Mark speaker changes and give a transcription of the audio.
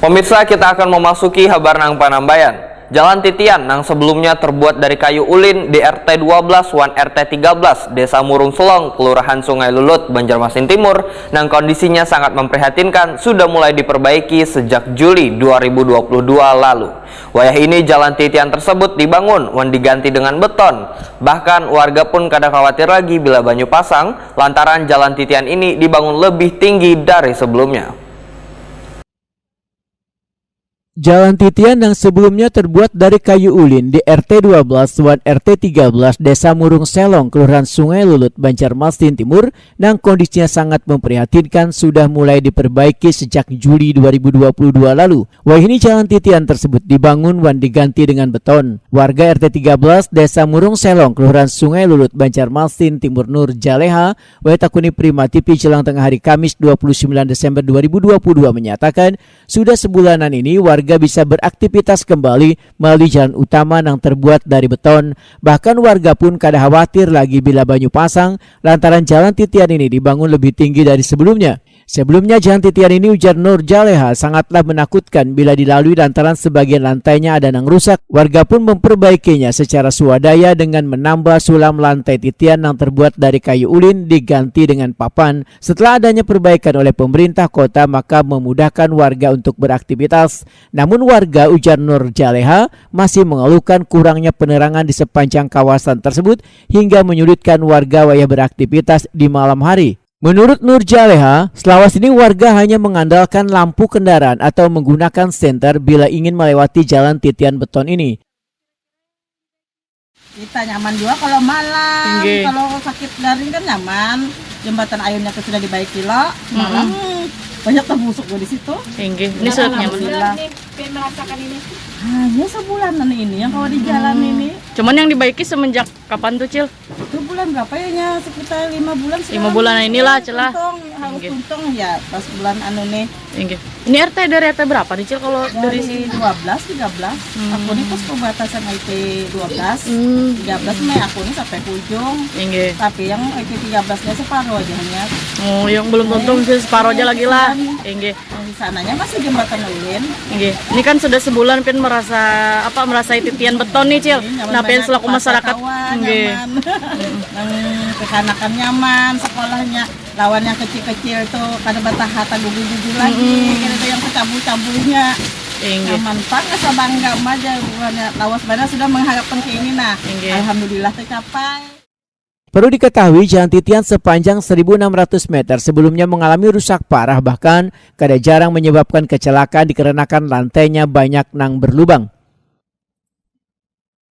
Speaker 1: Pemirsa, kita akan memasuki Habar nang Panambayan. Jalan titian yang sebelumnya terbuat dari kayu ulin di RT 12 wan RT 13 Desa Murung Selong, Kelurahan Sungai Lulut, Banjarmasin Timur, yang kondisinya sangat memprihatinkan sudah mulai diperbaiki sejak Juli 2022 lalu. Wayah ini jalan titian tersebut dibangun wan diganti dengan beton. Bahkan warga pun kada khawatir lagi bila banyu pasang lantaran jalan titian ini dibangun lebih tinggi dari sebelumnya.
Speaker 2: Jalan titian yang sebelumnya terbuat dari kayu ulin di RT 12 wan RT 13 Desa Murung Selong, Kelurahan Sungai Lulut, Banjarmasin Timur, yang kondisinya sangat memprihatinkan sudah mulai diperbaiki sejak Juli 2022 lalu. Wah, ini jalan titian tersebut dibangun wan diganti dengan beton. Warga RT 13 Desa Murung Selong, Kelurahan Sungai Lulut, Banjarmasin Timur Nur Jaleha, Takuni Prima TV jelang tengah hari Kamis 29 Desember 2022 menyatakan sudah sebulanan ini warga bisa beraktivitas kembali melalui jalan utama yang terbuat dari beton. Bahkan warga pun kada khawatir lagi bila banyu pasang lantaran jalan titian ini dibangun lebih tinggi dari sebelumnya. Sebelumnya jalan titian ini, ujar Nur Jaleha, sangatlah menakutkan bila dilalui lantaran sebagian lantainya ada yang rusak. Warga pun memperbaikinya secara swadaya dengan menambah sulam lantai titian yang terbuat dari kayu ulin diganti dengan papan. Setelah adanya perbaikan oleh pemerintah kota, maka memudahkan warga untuk beraktivitas. Namun warga, ujar Nur Jaleha, masih mengeluhkan kurangnya penerangan di sepanjang kawasan tersebut hingga menyulitkan warga wayah beraktivitas di malam hari. Menurut Nur Jaleha, selawas ini warga hanya mengandalkan lampu kendaraan atau menggunakan senter bila ingin melewati jalan titian beton ini.
Speaker 3: Kita nyaman juga kalau malam, kalau sakit daring kan nyaman. Jembatan ayunnya sudah dibaiki loh, malam banyak terbusuk gue di situ.
Speaker 4: Ini sudah nyaman.
Speaker 3: Merasakan ini. Hanya sebulanan ini yang kalau di jalan ini.
Speaker 4: Cuman yang dibaiki semenjak kapan tuh, Cil?
Speaker 3: Itu bulan berapa ya? Sekitar 5 bulan.
Speaker 4: 5 bulan inilah celah.
Speaker 3: Harus untung ya pas bulan anu nih.
Speaker 4: Ini RT dari RT berapa nih, Cil, kalau dari sini?
Speaker 3: 12, 13. Aku nih pas pembatasan IT 12, 13 Mei aku nih sampai ujung. Tapi yang IT 13-nya separuh aja hanya.
Speaker 4: Oh, yang belum tuntung sih separuh aja lagi lah.
Speaker 3: Di sananya masih jembatan ulin.
Speaker 4: Ini kan sudah sebulan pin merasa titian beton nih, Cil. Nah, pin selaku masyarakat
Speaker 3: nyaman. Kekanakan nyaman, sekolahnya lawan yang kecil-kecil tuh kada batahata gugu-gugu lagi, kada yang kecabul-cabulnya. Nyaman pak, asa bangga aja bukannya lawas bana sudah mengharapkan ke ini nah. Alhamdulillah tercapai.
Speaker 2: Perlu diketahui jalan titian sepanjang 1.600 meter sebelumnya mengalami rusak parah, bahkan kada jarang menyebabkan kecelakaan dikarenakan lantainya banyak nang berlubang.